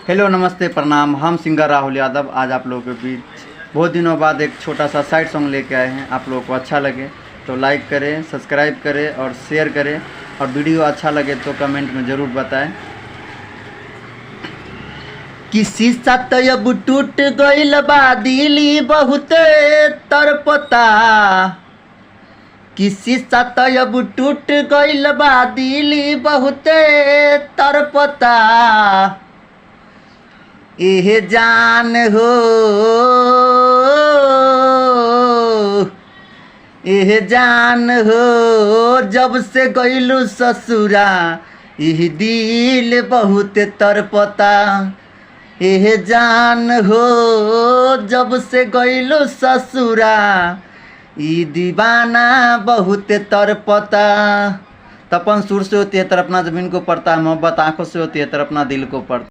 Hello नमस्ते प्रणाम। हम सिंगर राहुल यादव आज आप लोगों के बीच बहुत दिनों बाद एक छोटा सा साइड सॉन्ग लेके आए हैं। आप लोगों को अच्छा लगे तो लाइक करें, सब्सक्राइब करें और शेयर करें, और वीडियो अच्छा लगे तो कमेंट में ज़रूर बताएं। किसी साथ अब टूट गइल बा दिली बहुते तरपता, किसी साथ अब टूट गइल बा दिली बहुते तरपता। एह जान हो, एह जान हो, जब से गइलू ससुरा इह दिल बहुत तरपता। एह जान हो, जब से गइलू ससुरा ई दीवाना बहुत तरपता। तपन सुर से होती है, तरपना ज़मीन को पड़ता है। मोहब्बत आंखों से होती है, तरपना दिल को पड़ता है।